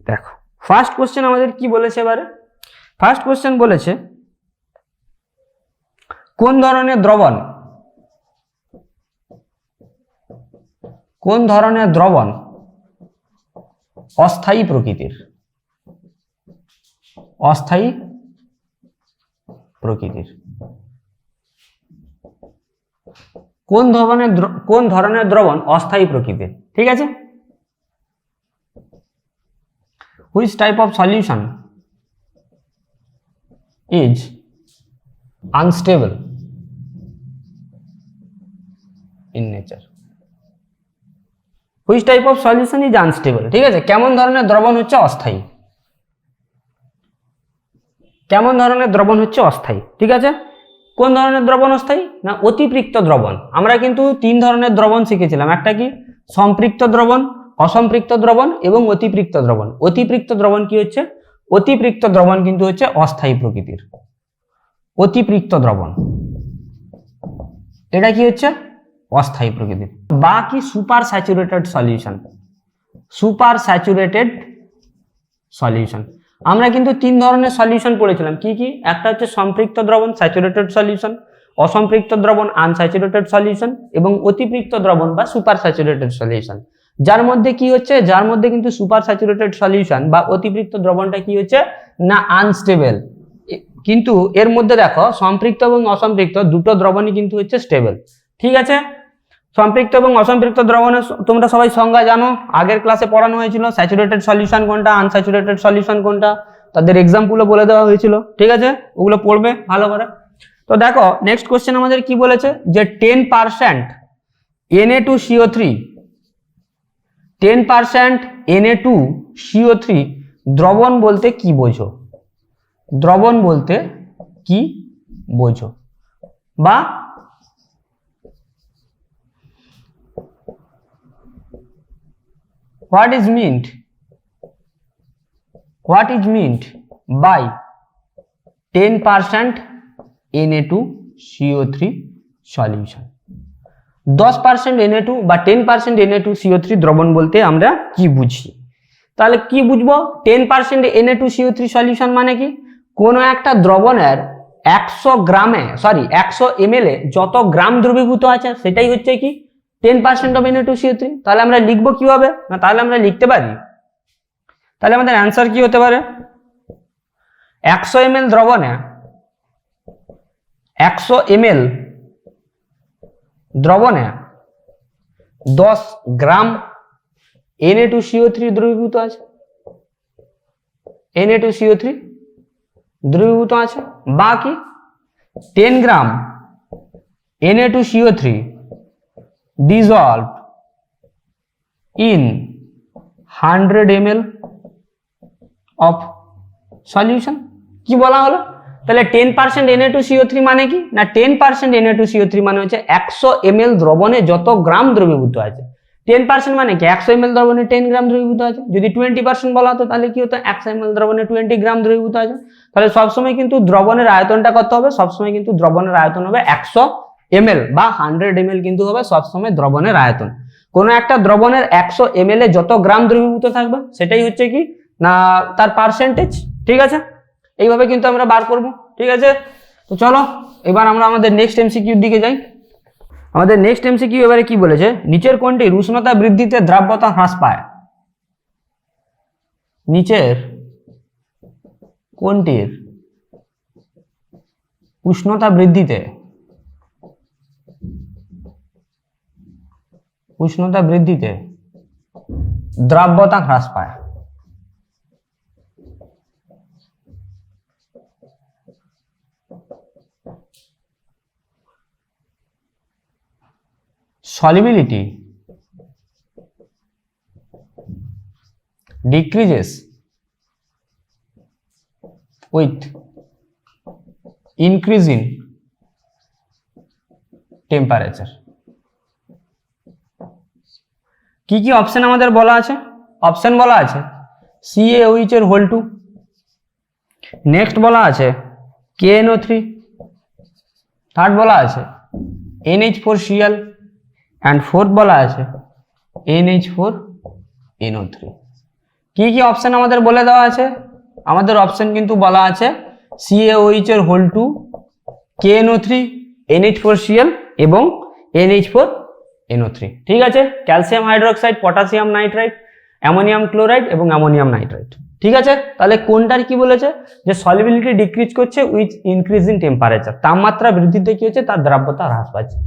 দেখো first question আমাদের কি বলেছে এবারে, ফার্স্ট কোশ্চেন বলেছে কোন ধরনের দ্রবণ অস্থায়ী প্রকৃতির, অস্থায়ী প্রকৃতির। কোন ধরনের দ্রবণ অস্থায়ী প্রকৃতির, ঠিক আছে। Which type of solution is unstable in nature, which type of solution is unstable, ঠিক আছে। কেমন ধরনের দ্রবণ হচ্ছে অস্থায়ী, কেমন ধরনের দ্রবণ হচ্ছে অস্থায়ী, ঠিক আছে। কোন ধরনের দ্রবণ অস্থায়ী না অতিপৃক্ত দ্রবণ। আমরা কিন্তু তিন ধরনের দ্রবণ শিখেছিলাম, একটা কি সম্পৃক্ত দ্রবণ, অসম্পৃক্ত দ্রবণ এবং অতিপৃক্ত দ্রবণ। অতিপৃক্ত দ্রবণ কি হচ্ছে, অতিপৃক্ত দ্রবণ কিন্তু হচ্ছে অস্থায়ী প্রকৃতির, অতিপৃক্ত দ্রবণ এটা কি হচ্ছে অস্থায়ী প্রকৃতির। বা কি super saturated solution, super saturated solution. আমরা কিন্তু তিন ধরনের সলিউশন পড়েছিলাম, কি কি, একটা হচ্ছে সম্পৃক্ত দ্রবণ স্যাচুরেটেড সলিউশন, অসম্পৃক্ত দ্রবণ আনস্যাচুরেটেড সলিউশন এবং অতিপৃক্ত দ্রবণ বা সুপার স্যাচুরেটেড সলিউশন। যার মধ্যে কি হচ্ছে, যার মধ্যে কিন্তু সুপার স্যাচুরেটেড সলিউশন বা অতিপৃক্ত দ্রবণটা কি হচ্ছে না আনস্টেবল, কিন্তু এর মধ্যে দেখো সম্পৃক্ত এবং অসম্পৃক্ত দুটো দ্রবণই কিন্তু হচ্ছে স্টেবল, ঠিক আছে। সম্পৃক্ত এবং অসম্পৃক্ত দ্রবণের তোমরা সবাই সংজ্ঞা জানো, আগের ক্লাসে পড়ানো হয়েছিল। স্যাচুরেটেড সলিউশন কোনটা, আনস্যাচুরেটেড সলিউশন কোনটা, তাদের এক্সাম্পলও বলে দেওয়া হয়েছিল, ঠিক আছে, ওগুলো পড়বে ভালো করে। তো দেখো নেক্সট কোশ্চেন আমাদের কি বলেছে যে 10% Na2CO3, 10% Na2CO3 দ্রবণ বলতে কি বোঝো, দ্রবণ বলতে কি বোঝো। বা what is meant by 10% Na2CO3 solution। 10% Na2 বা 10% Na2CO3 দ্রবণ বলতে আমরা কি বুঝি, তাহলে কি বুঝবো। 10% Na2CO3 সলিউশন মানে কি, কোন একটা দ্রবণের 100 ml যত গ্রাম দ্রবীভূত আছে সেটাই হচ্ছে কি 10% অফ Na2CO3। তাহলে আমরা লিখবো কিভাবে না, তাহলে আমরা লিখতে পারি, তাহলে আমাদের অ্যান্সার কি হতে পারে, 100 ml দ্রবণে 100 ml দ্রবণে 10 গ্রাম Na2CO3 দ্রবীভূত আছে, Na2CO3 দ্রবীভূত আছে। বা কি 10 গ্রাম Na2CO3 dissolved in 100 ml of solution। কি বলা হলো, তাহলে 10% Na2CO3 মানে কি না 10% Na2CO3 মানে হচ্ছে 100 ml দ্রবণে যত গ্রাম দ্রবীভূত আছে। 10% মানে কি 100 ml দ্রবণে 10 গ্রাম দ্রবীভূত আছে। যদি 20% বলা হতো তাহলে কি হতো 100 ml দ্রবণে 20 গ্রাম দ্রবীভূত আছে। তাহলে সবসময় কিন্তু দ্রবণের আয়তনটা কত হবে, সবসময় কিন্তু দ্রবণের আয়তন হবে 100 ml বা 100 ml কিন্তু হবে সবসময় দ্রবণের আয়তন। কোন একটা দ্রবণের 100 ml এ যত গ্রাম দ্রবীভূত থাকবে সেটাই হচ্ছে কি না তার পার্সেন্টেজ, ঠিক আছে। এইভাবে কিন্তু আমরা বার করব, ঠিক আছে। তো চলো এবার আমরা আমাদের নেক্সট এমসিকিউর দিকে যাই। আমাদের নেক্সট এমসিকিউ এবারে কি বলেছে, নিচের কোনটির উষ্ণতা বৃদ্ধিতে দ্রাব্যতা হ্রাস পায়, নিচের কোনটির উষ্ণতা বৃদ্ধিতে দ্রাব্যতা হ্রাস পায়। solubility decreases with increase in temperature। কি কি অপশন আমাদের বলা আছে, অপশন বলা আছে CaOH এর হোল 2, নেক্সট বলা আছে KNO3, থার্ড বলা আছে NH4Cl অ্যান্ড ফোর্থ বলা আছে NH4NO3। কি কি অপশন আমাদের বলে দেওয়া আছে? আমাদের অপশন কিন্তু বলা আছে CaOH এর হোল 2, KNO3, NH4Cl এবং NH4NO3। ঠিক আছে, calcium hydroxide, potassium nitrite, ammonium chloride এবং অ্যামোনিয়াম নাইট্রাইট। ঠিক আছে, তাহলে কোনটার কি বলেছে? যে সলিবিলিটি ডিক্রিজ করছে উইথ ইনক্রিজ ইন টেম্পারেচার, তাপমাত্রা বৃদ্ধিতে কি হচ্ছে? তার দ্রাব্যতা হ্রাস পাচ্ছে।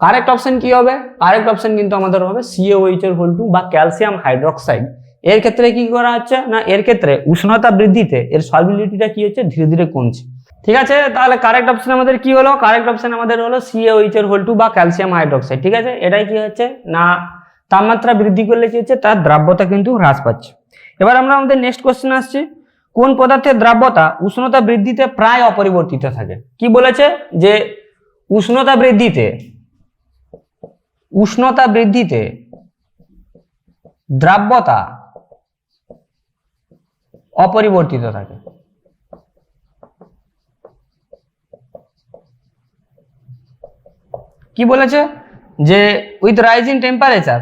কারেক্ট অপশন কি হবে? কারেক্ট অপশন কিন্তু আমাদের হবে CaOH এর হোল 2 বা ক্যালসিয়াম হাইড্রোক্সাইড। এর ক্ষেত্রে কি করা হচ্ছে না, এর ক্ষেত্রে উষ্ণতা বৃদ্ধিতে এর সলিবিলিটিটা কি হচ্ছে? ধীরে ধীরে কমছে। ঠিক আছে, তাহলে কারেক্ট অপশন আমাদের কি হলো? কারেক্ট অপশন আমাদের হলো CaOH এর হোল 2 বা ক্যালসিয়াম হাইড্রোক্সাইড। ঠিক আছে, এটাই কি হচ্ছে না, তাপমাত্রা বৃদ্ধি করলে কি হচ্ছে? তার দ্রাব্যতা কিন্তু হ্রাস পাচ্ছে। এবার আমরা আমাদের নেক্সট কোশ্চেন আসছি, কোন পদার্থের দ্রাব্যতা উষ্ণতা বৃদ্ধিতে প্রায় অপরিবর্তিত থাকে? কি বলেছে? যে উষ্ণতা বৃদ্ধিতে দ্রাব্যতা অপরিবর্তিত থাকে। কি বলেছে? যে with rise in temperature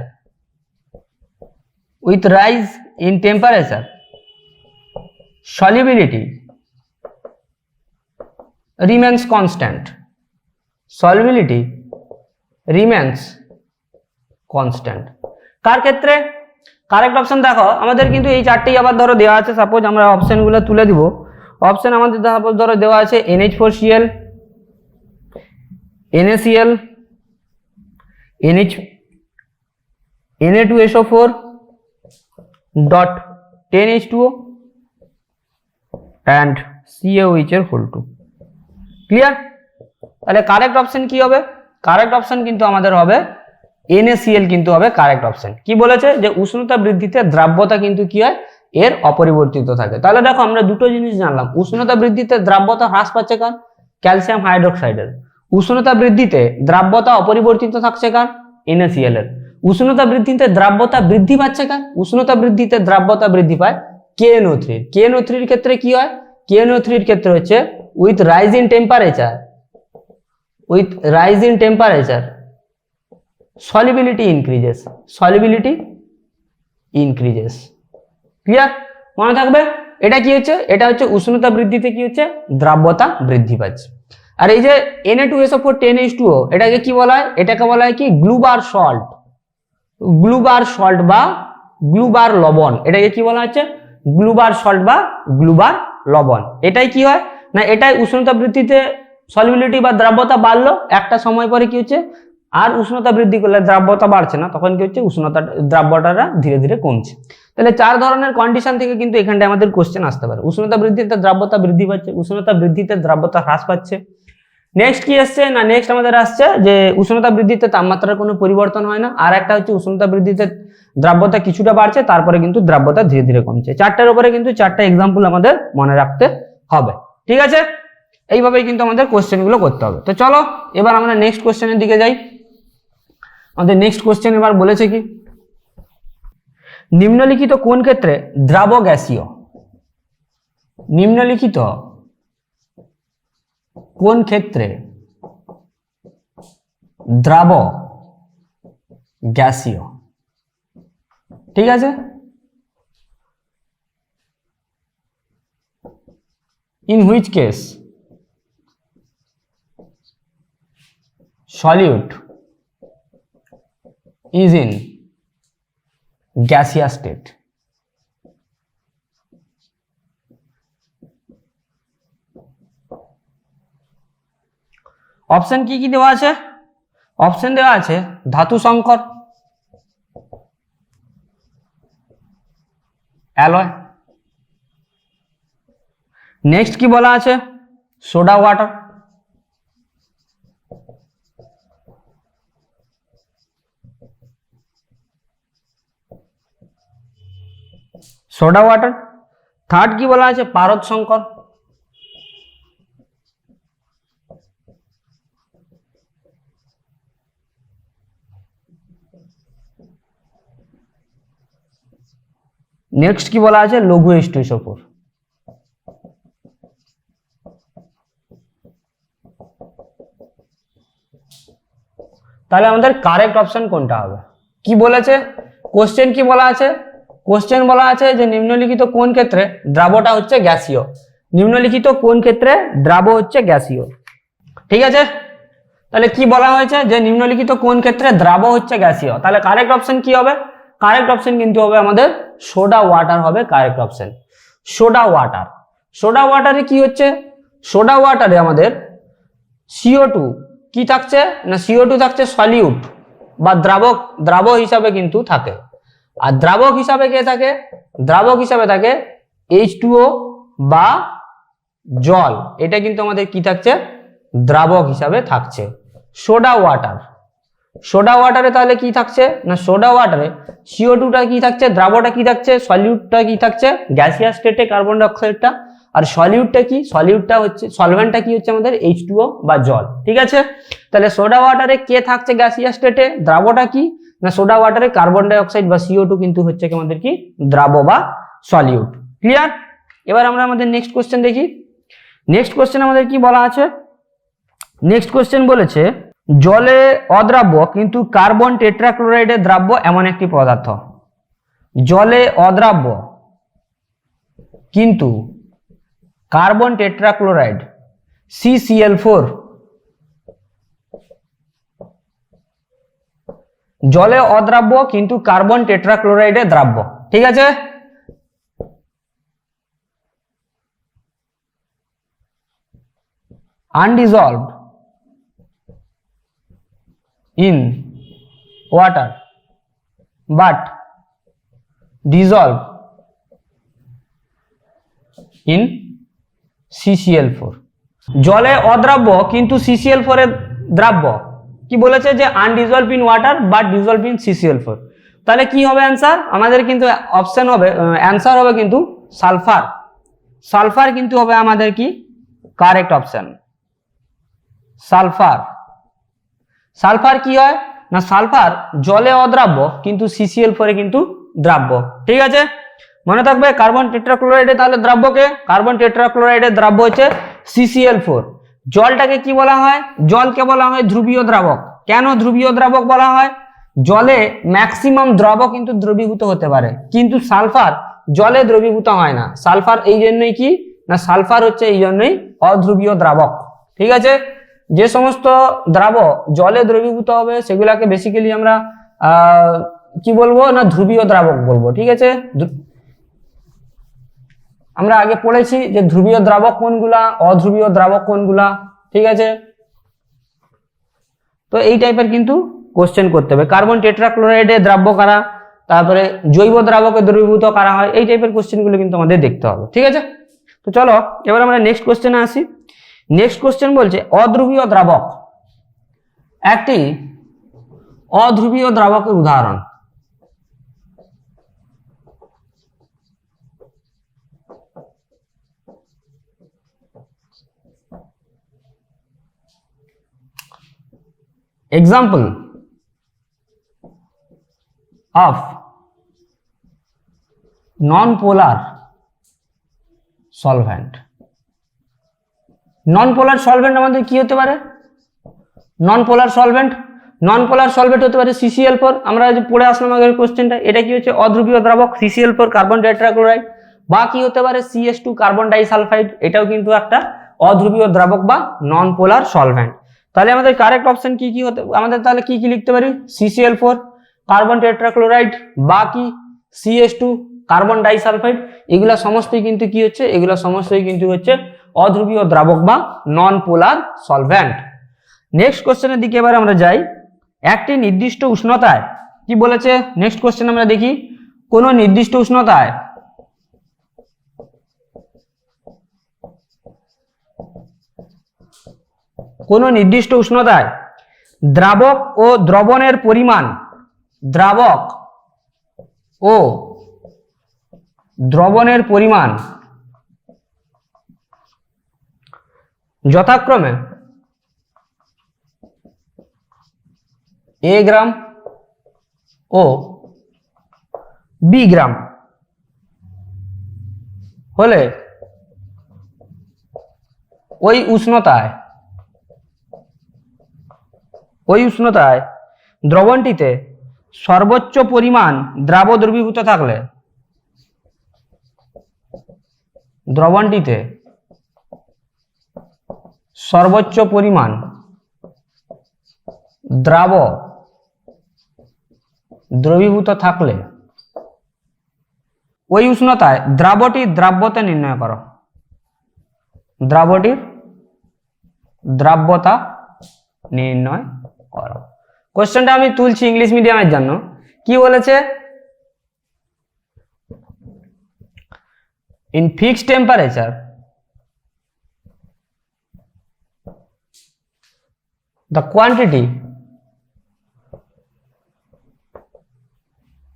solubility remains constant. কার ক্ষেত্রে? কারেক্ট অপশন দেখো, আমাদের কিন্তু এই চারটেই আবার ধরো দেওয়া আছে। সাপোজ আমরা অপশনগুলো তুলে দিব। অপশন আমাদের সাপোজ ধরো দেওয়া আছে NH4Cl, NaCl, Na2SO4 dot 10H2O and CaOH এর হোল 2। ক্লিয়ার? তাহলে কারেক্ট অপশন কি হবে? কারেক্ট অপশন কিন্তু আমাদের হবে NaCl কিন্তু হবে কারেক্ট অপশন। কি বলেছে? যে উষ্ণতা বৃদ্ধিতে দ্রাব্যতা কিন্তু কি হয়? এর অপরিবর্তিত থাকে। তাহলে দেখো আমরা দুটো জিনিস জানলাম, উষ্ণতা বৃদ্ধিতে দ্রাব্যতা হ্রাস পাচ্ছে কার? ক্যালসিয়াম হাইড্রোক্সাইডের। উষ্ণতা বৃদ্ধিতে দ্রাব্যতা অপরিবর্তিত থাকছে কার? NaCl এর। উষ্ণতা বৃদ্ধিতে দ্রাব্যতা বৃদ্ধি পাচ্ছে কার? উষ্ণতা বৃদ্ধিতে দ্রাব্যতা বৃদ্ধি পায় KNO3। KNO3 এর ক্ষেত্রে কি হয়? KNO3 এর ক্ষেত্রে হচ্ছে with rise in temperature solubility increases। Clear? মনে থাকবে এটা কি হচ্ছে? এটা হচ্ছে উষ্ণতা বৃদ্ধিতে কি হচ্ছে? দ্রাব্যতা বৃদ্ধি পাচ্ছে। আর এই যে Na2SO4 10H2O এটাকে কি বলা হয়? এটাকে বলা হয় কি? গ্লুবার সল্ট বা গ্লুবার লবণ। এটাকে কি বলা হচ্ছে? গ্লুবার সল্ট বা গ্লুবার লবণ। এটাই কি হয় না, এটাই উষ্ণতা বৃদ্ধিতে সলিবিলিটি বা দ্রাব্যতা বাড়লো, একটা সময় পরে কি হচ্ছে? আর উষ্ণতা বৃদ্ধি করলে দ্রাব্যতা বাড়ছে না, তখন কি হচ্ছে? দ্রাব্যতাটা ধীরে ধীরে কমছে। তাহলে চার ধরনের কন্ডিশন থেকে কিন্তু এখানটায় আমাদের কোশ্চেন আসতে পারে। উষ্ণতা বৃদ্ধিতে দ্রাব্যতা বৃদ্ধি পাচ্ছে, উষ্ণতা বৃদ্ধিতে দ্রাব্যতা হ্রাস পাচ্ছে। নেক্সট কি আসছে না, নেক্সট আমাদের আসছে যে উষ্ণতা বৃদ্ধিতে তাপমাত্রার কোনো পরিবর্তন হয় না। আর একটা হচ্ছে উষ্ণতা বৃদ্ধিতে দ্রাব্যতা কিছুটা বাড়ছে, তারপরে কিন্তু দ্রাব্যতা ধীরে ধীরে কমছে। চারটার উপরে কিন্তু চারটা এক্সাম্পল আমাদের মনে রাখতে হবে। ঠিক আছে, এইভাবেই কিন্তু আমাদের কোশ্চেনগুলো করতে হবে। তো চলো এবার আমরা নেক্সট কোশ্চেনের দিকে যাই। আমাদের নেক্সট কোশ্চেন এবার বলেছে কি, নিম্নলিখিত কোন ক্ষেত্রে দ্রাব গ্যাসীয়? নিম্নলিখিত কোন ক্ষেত্রে দ্রাব গ্যাসীয়? ঠিক আছে, in which case solute is in gaseous state। Option কি কি দেওয়া আছে? অপশন দেওয়া আছে ধাতু সংকর, অ্যালয়। নেক্সট কি বলা আছে? Soda water. থার্ড কি বলা আছে? পারদ সংকর। নেক্সট কি বলা আছে? লঘু H2SO4। তাহলে আমাদের কারেক্ট অপশন কোনটা হবে? কি বলেছে কোশ্চেন? কি বলা আছে? কোশ্চেন বলা আছে যে নিম্নলিখিত কোন ক্ষেত্রে দ্রাবটা হচ্ছে গ্যাসীয়, নিম্নলিখিত কোন ক্ষেত্রে দ্রাব হচ্ছে গ্যাসীয়। ঠিক আছে, তাহলে কি বলা হয়েছে যে নিম্নলিখিত কোন ক্ষেত্রে দ্রাব হচ্ছে গ্যাসীয়, তাহলে কারেক্ট অপশন কি হবে? কারেক্ট অপশন কিন্তু হবে আমাদের সোডা ওয়াটার হবে correct option. Soda water, soda ওয়াটারে কি হচ্ছে, সোডা ওয়াটারে আমাদের CO2 কি থাকছে না, CO2 থাকছে সলিউট বা দ্রাবক, দ্রাবক হিসাবে কিন্তু থাকে। আর দ্রাবক হিসাবে কে থাকে? দ্রাবক হিসাবে থাকে H2O বা জল, এটা কিন্তু আমাদের কি থাকছে, দ্রাবক হিসাবে থাকছে। সোডা ওয়াটার, সোডা ওয়াটারে তাহলে কি থাকছে না, সোডা ওয়াটারে CO2টা কি থাকছে, দ্রাবকটা কি থাকছে, সলিউটটা কি থাকছে গ্যাসিয়াস স্টেটে কার্বন ডাইঅক্সাইডটা, আর সলিউটটা কি, সলিউটটা হচ্ছে সলভেন্টটা কি হচ্ছে আমাদের H2O বা জল। ঠিক আছে, তাহলে সোডা ওয়াটারে কে থাকছে গ্যাসিয়াস স্টেটে, দ্রাবকটা কি না, সোডা ওয়াটারে কার্বন ডাইঅক্সাইড বা CO2 কিন্তু হচ্ছে আমাদের কি দ্রাব বা সলিউট। ক্লিয়ার? এবার আমরা আমাদের নেক্সট কোশ্চেন দেখি। নেক্সট কোশ্চেন আমাদের কি বলা আছে, নেক্সট কোশ্চেন বলেছে জলে অদ্রাব্য কিন্তু কার্বন টেট্রাক্লোরাইডে দ্রাব্য এমন একটি পদার্থ। জলে অদ্রাব্য কিন্তু কার্বন টেট্রাক্লোরাইড CCl4, জলে অদ্রাব্য কিন্তু কার্বন টেট্রাক্লোরাইডে দ্রাব্য। ঠিক আছে, undissolved in water but dissolved in CCl4। জলে অদ্রাব্য কিন্তু CCl4 এর দ্রাব্য, কি বলেছে যে undissolve in water but dissolve in CCl4। তাহলে কি হবে অ্যান্সার আমাদের, কিন্তু অপশন হবে, অ্যান্সার হবে কিন্তু সালফার। সালফার কিন্তু হবে আমাদের কি কারেক্ট অপশন, সালফার। সালফার কি হয় না, সালফার জলে অদ্রাব্য কিন্তু CCl4 এ কিন্তু দ্রাব্য। ঠিক আছে, মনে থাকবে কার্বন টেট্রাক্লোরাইডে তাহলে দ্রাব্যকে, কার্বন টেট্রাক্লোরাইডের দ্রাব্য হচ্ছে CCl4। জলটাকে কি বলা হয়, জলকে বলা হয় ধ্রুবীয় দ্রাবক। কেন ধ্রুবীয় দ্রাবক বলা হয়? জলে ম্যাক্সিমাম দ্রব কিন্তু দ্রবীভূত হতে পারে, কিন্তু সালফার জলে দ্রবীভূত হয় না। সালফার এই জন্যই কি না, সালফার হচ্ছে এই জন্যই অধ্রুবীয় দ্রাবক। ঠিক আছে, যে সমস্ত দ্রাবক জলে দ্রবীভূত হবে সেগুলাকে বেসিক্যালি আমরা কি বলবো না, ধ্রুবীয় দ্রাবক বলবো। ঠিক আছে, আমরা আগে পড়েছি যে ধ্রুবীয় দ্রাবক কোনগুলা, অধ্রুবীয় দ্রাবক কোনগুলা। ঠিক আছে, তো এই টাইপের কিন্তু কোশ্চেন করতে হবে। কার্বন টেট্রাক্লোরাইডে দ্রাব্য কারা, তারপরে জৈব দ্রাবকে দ্রবীভূত কারা হয়, এই টাইপের কোশ্চেনগুলো কিন্তু আমাদের দেখতে হবে। ঠিক আছে, তো চলো এবার আমরা নেক্সট কোশ্চেনে আসি। নেক্সট কোশ্চেন বলছে অধ্রুবীয় দ্রাবক, একটি অধ্রুবীয় দ্রাবকের উদাহরণ। Example of non-polar solvent। non-polar solvent আমাদের কি হতে পারে, non-polar solvent, non-polar solvent হতে পারে CCl4। আমরা যে পড়ে আসলাম আগের কোশ্চেনটা, এটা কি হচ্ছে অধ্রুবীয় দ্রাবক CCl4 কার্বন টেট্রাক্লোরাইড, বা কি হতে পারে CH2 কার্বন ডাইসালফাইড, এটাও কিন্তু একটা অধ্রুবীয় দ্রাবক বা non-polar solvent। তাহলে আমাদের কারেক্ট অপশন কি কি হতে, আমাদের তাহলে কি কি লিখতে পারি, CCl4 কার্বন টেট্রাক্লোরাইড বা কি CH2 কার্বন ডাইসালফাইড, এগুলা সমস্তই কিন্তু কি হচ্ছে, এগুলা সমস্তই কিন্তু হচ্ছে অধ্রুবীয় দ্রাবক বা নন পোলার সলভেন্ট। নেক্সট কোশ্চেনের দিকে এবার আমরা যাই। একটি নির্দিষ্ট উষ্ণতায়, কি বলেছে নেক্সট কোশ্চেন আমরা দেখি, কোন নির্দিষ্ট উষ্ণতায় কোন নির্দিষ্ট উষ্ণতায় দ্রাবক ও দ্রবণের পরিমাণ, দ্রাবক ও দ্রবণের পরিমাণ যথাক্রমে A গ্রাম ও B গ্রাম হলে ওই উষ্ণতায় দ্রবণটিতে সর্বোচ্চ পরিমাণ দ্রাব দ্রবীভূত থাকলে দ্রবণটিতে সর্বোচ্চ পরিমাণ দ্রবীভূত থাকলে ওই উষ্ণতায় দ্রাবটির দ্রাব্যতা নির্ণয় করো। দ্রাবটির দ্রাব্যতা নির্ণয় করো। কোশ্চেনটা আমি তুলছি ইংলিশ মিডিয়ামের জন্য। কি বলেছে? In fixed temperature the quantity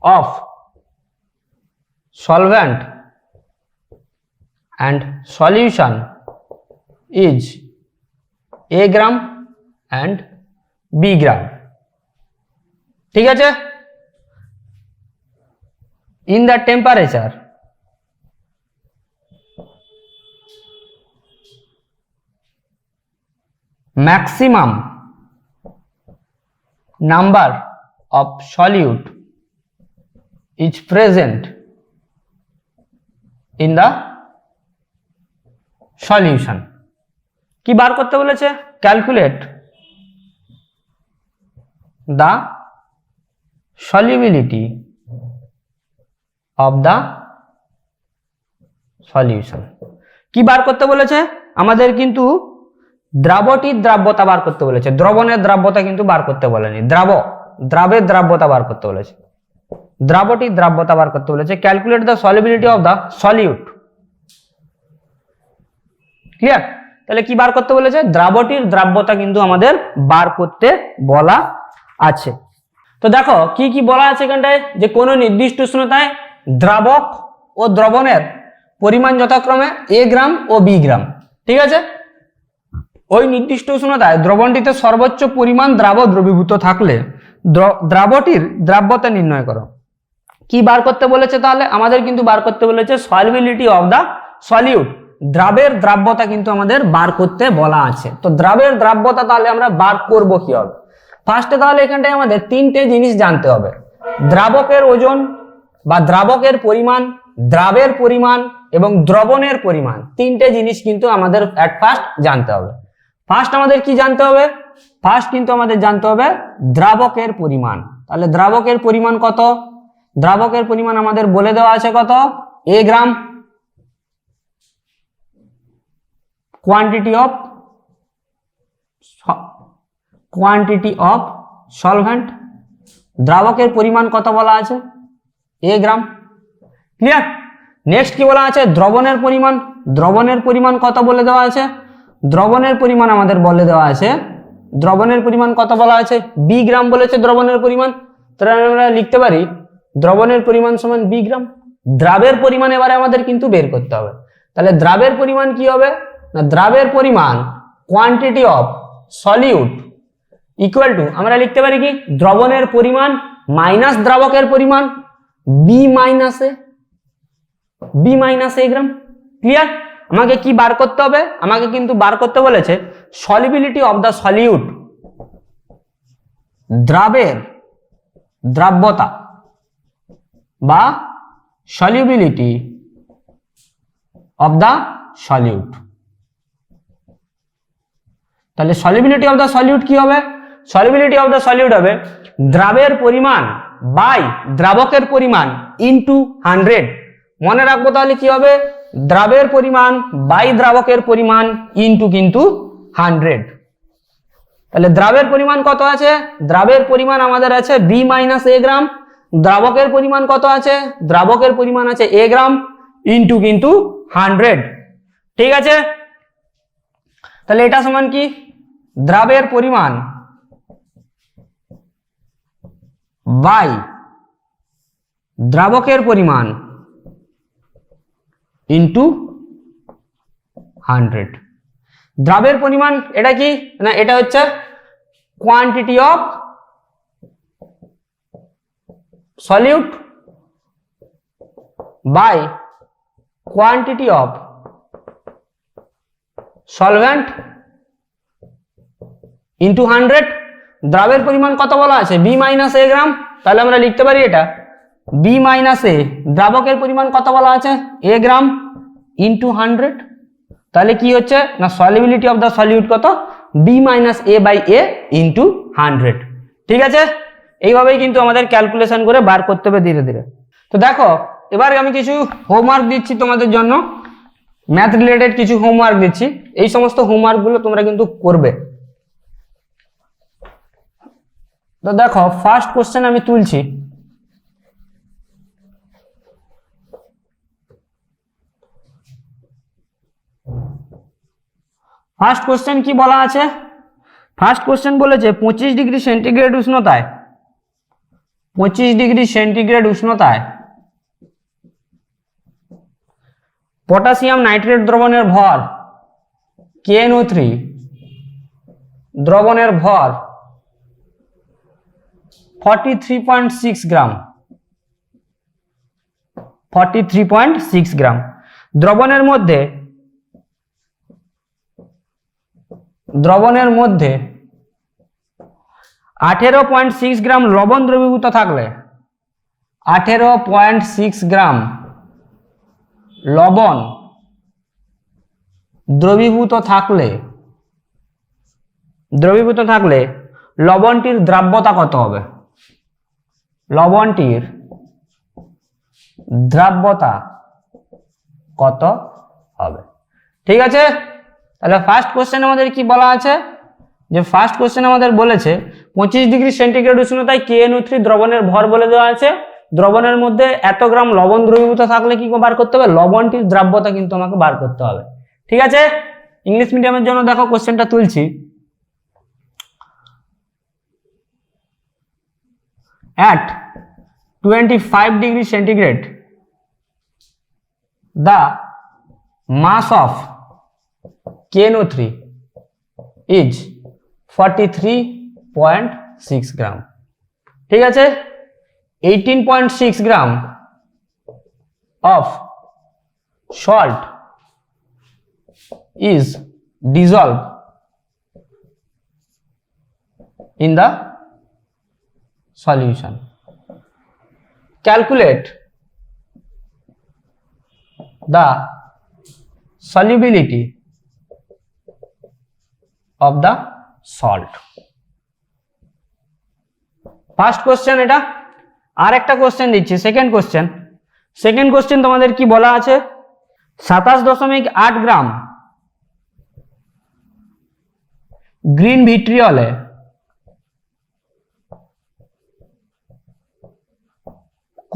of solvent and solution is a gram and b gram। ঠিক আছে? in the temperature maximum number of solute is present in the solution। কি বার করতে বলেছে? Calculate the solubility of the solution। কি বার করতে বলেছে? আমাদের কিন্তু দ্রাবটির দ্রাব্যতা বার করতে বলেছে, দ্রবণের দ্রাব্যতা কিন্তু বার করতে বলেনি। দ্রাবের দ্রাব্যতা বার করতে বলেছে, দ্রাবটির দ্রাব্যতা বার করতে বলেছে। Calculate the solubility of the solute. Clear? তাহলে কি বার করতে বলেছে? দ্রাবটির দ্রাব্যতা কিন্তু আমাদের বার করতে বলা আছে। তো দেখো কি কি বলা আছে এখানটায়, যে কোনো নির্দিষ্ট উষ্ণতায় দ্রাবক ও দ্রবণের পরিমাণ যথাক্রমে a গ্রাম ও b গ্রাম। ঠিক আছে? ওই নির্দিষ্ট উষ্ণতায় দ্রবণটিতে সর্বোচ্চ পরিমাণ দ্রবীভূত থাকলে দ্রাবটির দ্রাব্যতা নির্ণয় করো। কি বার করতে বলেছে? তাহলে আমাদের কিন্তু বার করতে বলেছে সলিবিলিটি অফ দা সলিউট। দ্রাবের দ্রাব্যতা কিন্তু আমাদের বার করতে বলা আছে। তো দ্রাবের দ্রাব্যতা তাহলে আমরা বার করব কি হবে? ফার্স্টে তাহলে এখানটায় আমাদের তিনটে জিনিস জানতে হবে। দ্রাবকের ওজন বা দ্রাবকের পরিমাণ, দ্রাবের পরিমাণ এবং দ্রবণের পরিমাণ, তিনটে জিনিস কিন্তু আমাদের এট ফার্স্ট জানতে হবে। ফার্স্ট আমাদের কি জানতে হবে? ফার্স্ট কিন্তু আমাদের জানতে হবে দ্রাবকের পরিমাণ। তাহলে দ্রাবকের পরিমাণ কত? দ্রাবকের পরিমাণ আমাদের বলে দেওয়া আছে কত? a গ্রাম। কোয়ান্টিটি অফ সলভেন্ট, দ্রাবকের পরিমাণ কত বলা আছে? a gram. ক্লিয়ার? নেক্সট কি বলা আছে? দ্রবণের পরিমাণ। দ্রবণের পরিমাণ কত বলে দেওয়া আছে? দ্রবণের পরিমাণ আমাদের বলে দেওয়া আছে, দ্রবণের পরিমাণ কত বলা আছে? b গ্রাম বলেছে দ্রবণের পরিমাণ। তাহলে আমরা লিখতে পারি দ্রবণের পরিমাণ সমান b গ্রাম। দ্রাবের পরিমাণ এবারে আমাদের কিন্তু বের করতে হবে। তাহলে দ্রাবের পরিমাণ কি হবে? না, দ্রাবের পরিমাণ quantity of solute equal to আমরা লিখতে পারি কি? দ্রবণের পরিমাণ মাইনাস দ্রাবকের পরিমাণ b minus a gram. Clear? আমাকে কি বার করতে হবে? আমাকে কিন্তু বার করতে বলেছে সলিবিলিটি অফ দ্য সলিউট, দ্রাবের দ্রাব্যতা বা সলিবিলিটি অফ দ্য সলিউট। তাহলে সলিবিলিটি অফ দ্য সলিউট কি হবে? সলিবিলিটি অফ দ্য সলিউট হবে দ্রাবের পরিমাণ বাই দ্রাবকের পরিমাণ ইনটু 100। মনে রাখবো তাহলে কি হবে? দ্রাবের পরিমাণ বাই দ্রাবকের পরিমাণ ইনটু কিন্তু 100। তাহলে দ্রাবের পরিমাণ কত আছে? দ্রাবের পরিমাণ আমাদের আছে b মাইনাস a গ্রাম। দ্রাবকের পরিমাণ কত আছে? দ্রাবকের পরিমাণ আছে a গ্রাম ইনটু কিন্তু 100। ঠিক আছে? তাহলে এটা সমান কি? দ্রাবের পরিমাণ বাই দ্রাবকের পরিমাণ ইনটু 100। দ্রাবের পরিমাণ এটা কি? না, এটা হচ্ছে quantity of solute by quantity of solvent into 100। দ্রাবের পরিমাণ কত বলা আছে? b minus a gram. তাহলে আমরা লিখতে পারি এটা b মাইনাস a। দ্রাবকের পরিমাণ কত বলা আছে? a গ্রাম ইন্টু 100, তাহলে কি হচ্ছে না সলিবিলিটি অফ দ্য সলিউট কত, b minus a by a into 100। ঠিক আছে, এইভাবেই কিন্তু আমাদের ক্যালকুলেশন করে বার করতে হবে ধীরে ধীরে। তো দেখো এবার আমি কিছু হোমওয়ার্ক দিচ্ছি তোমাদের জন্য, ম্যাথ রিলেটেড কিছু হোমওয়ার্ক দিচ্ছি, এই সমস্ত হোমওয়ার্কগুলো তোমরা কিন্তু করবে। তো দেখো ফার্স্ট কোশ্চেন আমি তুলছি, ফার্স্ট কোশ্চেন কি বলা আছে, ফার্স্ট কোশ্চেন বলেছে 25 ডিগ্রি সেন্টিগ্রেড উষ্ণতায়, 25 ডিগ্রি সেন্টিগ্রেড উষ্ণতায় পটাশিয়াম নাইট্রেট দ্রবণের ভর KNO3 দ্রবণের ভর 43.6 গ্রাম, 43.6 গ্রাম। দ্রবণের মধ্যে 18.6 গ্রাম লবণ দ্রবীভূত থাকলে, 18.6 গ্রাম লবণ দ্রবীভূত থাকলে লবণটির দ্রাব্যতা কত হবে, লবণটির দ্রাব্যতা কত হবে। ঠিক আছে, তাহলে ফার্স্ট কোশ্চেন আমাদের কি বলা আছে, যে ফার্স্ট কোশ্চেন আমাদের বলেছে 25 ডিগ্রি সেন্টিগ্রেড উষ্ণতায় KNO3 দ্রবণের ভর বলে দেওয়া আছে, দ্রবণের মধ্যে এত গ্রাম লবণ দ্রবীভূত থাকলে কি বার করতে হবে, লবণটির দ্রাব্যতা কিন্তু আমাকে বার করতে হবে। ঠিক আছে, ইংলিশ মিডিয়ামের জন্য দেখো কোশ্চেনটা তুলছি, at 25 degree centigrade the mass of KNO3 is 43.6 গ্রাম। ঠিক আছে, 18.6 গ্রাম of salt is dissolved in the solution. Calculate the solubility of the salt. First question এটা, আর একটা কোশ্চেন দিচ্ছি সেকেন্ড কোশ্চেন। সেকেন্ড কোশ্চেন তোমাদের কি বলা আছে, 27.8 গ্রাম গ্রিন ভিট্রিয়লে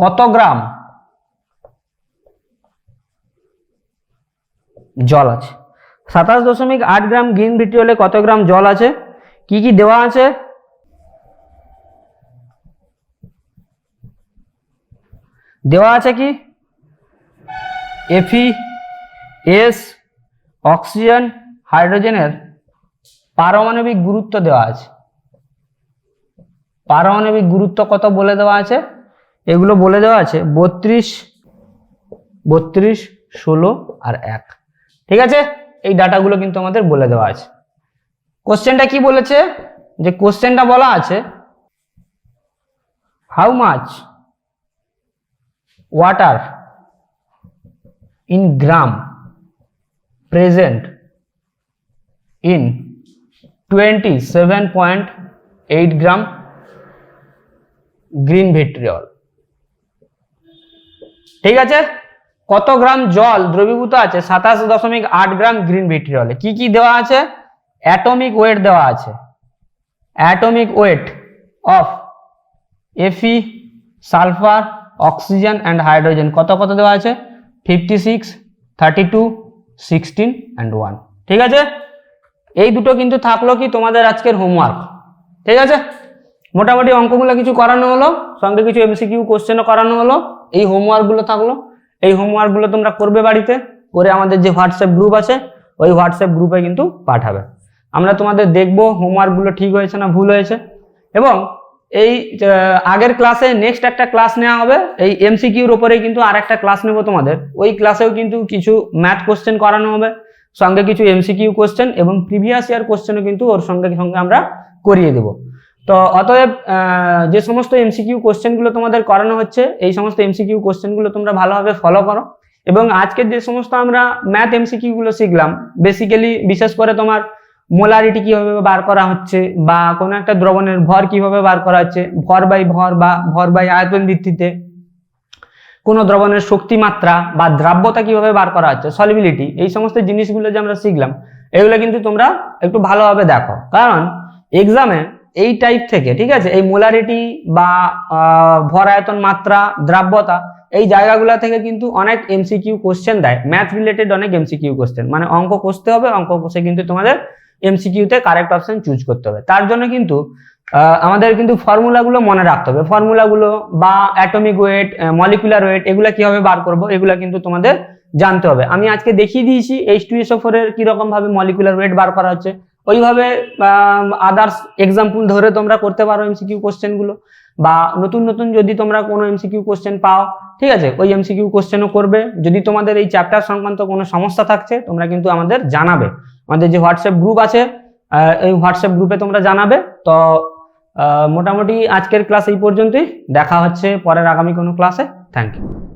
কত গ্রাম জল আছে, 27.8 গ্রাম গ্রিন ভিট্রিয়লে কত গ্রাম জল আছে, কি কি দেওয়া আছে, দেওয়া আছে কি Fe, S, অক্সিজেন, হাইড্রোজেনের পারমাণবিক গুরুত্ব দেওয়া আছে, পারমাণবিক গুরুত্ব কত বলে দেওয়া আছে, এগুলো বলে দেওয়া আছে 32, 16 আর 1। ঠিক আছে, এই ডাটাগুলো কিন্তু আমাদের বলে দেওয়া আছে। কোশ্চেনটা কি বলেছে, যে কোশ্চেনটা বলা আছে how much water in gram present in 27.8 gram green vitriol। ঠিক আছে, কত গ্রাম জল দ্রবীভূত আছে 27.8 গ্রাম গ্রিন ভিট্রিয়লে, কি কি দেওয়া আছে, অ্যাটমিক ওয়েট দেওয়া আছে, atomic weight of Fe, sulphur, oxygen and hydrogen কত কত দেওয়া আছে, 56, 32, 16 and 1। ঠিক আছে, এই দুটো কিন্তু থাকলো কি তোমাদের আজকের হোমওয়ার্ক। ঠিক আছে, মোটামুটি অঙ্কগুলো কিছু করানো হলো, সঙ্গে কিছু MCQ কোশ্চেনও করানো হলো, এই হোমওয়ার্কগুলো থাকলো, এই হোমওয়ার্কগুলো তোমরা করবে বাড়িতে, করে আমাদের যে হোয়াটসঅ্যাপ গ্রুপ আছে ওই হোয়াটসঅ্যাপ গ্রুপে কিন্তু পাঠাবে, আমরা তোমাদের দেখবো হোমওয়ার্কগুলো ঠিক হয়েছে না ভুল হয়েছে। এবং এই আগের ক্লাসে নেক্সট একটা ক্লাস নেওয়া হবে এই MCQর উপরে, কিন্তু আর একটা ক্লাস নেব তোমাদের, ওই ক্লাসেও কিন্তু কিছু ম্যাথ কোশ্চেন করানো হবে, সঙ্গে কিছু MCQ কোশ্চেন এবং প্রিভিয়াস ইয়ার কোশ্চেনও কিন্তু ওর সঙ্গে সঙ্গে আমরা করিয়ে দেব। তো অতএব যে সমস্ত MCQ কোশ্চেনগুলো তোমাদের করানো হচ্ছে এই সমস্ত MCQ কোশ্চেনগুলো তোমরা ভালোভাবে ফলো করো এবং আজকের যে সমস্ত আমরা ম্যাথ এমসিকিউ গুলো শিখলাম, বেসিক্যালি বিশেষ করে তোমার মোলারিটি কিভাবে বার করা হচ্ছে, বা কোনো একটা দ্রবণের ভর কিভাবে বার করা হচ্ছে, ভর বাই ভর বা ভর বাই আয়তন ভিত্তিতে কোনো দ্রবণের শক্তি মাত্রা বা দ্রাব্যতা কিভাবে বার করা হচ্ছে, সলিবিলিটি, এই সমস্ত জিনিসগুলো যে আমরা শিখলাম, এগুলো কিন্তু তোমরা একটু ভালোভাবে দেখো। কারণ এক্সামে এই টাইপ থেকে, ঠিক আছে, এই মোলারিটি বা ভর আয়তন মাত্রা দ্রাব্যতা এই জায়গাগুলো থেকে কিন্তু অনেক এমসিকিউ কোশ্চেন দেয়, ম্যাথ রিলেটেড অনেক এমসিকিউ কোশ্চেন, মানে অঙ্ক কষতে হবে, অঙ্ক কষে কিন্তু তোমাদের এমসিকিউতে কারেক্ট অপশন চুজ করতে হবে। তার জন্য কিন্তু আমাদের কিন্তু ফর্মুলাগুলো মনে রাখতে হবে, ফর্মুলাগুলো বা অ্যাটমিক ওয়েট, মলিকুলার ওয়েট, এগুলা কিভাবে বার করব এগুলা কিন্তু তোমাদের জানতে হবে। আমি আজকে দেখিয়ে দিয়েছি H2SO4 এর কিরকম ভাবে মলিকুলার ওয়েট বার করা হচ্ছে, ওইভাবে আদার্স এক্সাম্পল ধরে তোমরা করতে পারো এমসিকিউ কোশ্চেন গুলো, বা নতুন নতুন যদি তোমরা কোনো এমসিকিউ কোশ্চেন পাও, ঠিক আছে, ওই এমসিকিউ কোশ্চেনও করবে। যদি তোমাদের এই চ্যাপ্টার সংক্রান্ত কোনো সমস্যা থাকছে তোমরা কিন্তু আমাদের জানাবে, আমাদের যে হোয়াটসঅ্যাপ গ্রুপ আছে এই হোয়াটসঅ্যাপ গ্রুপে তোমরা জানাবে। তো মোটামুটি আজকের ক্লাস এই পর্যন্তই, দেখা হচ্ছে পরের আগামী কোনো ক্লাসে। Thank you.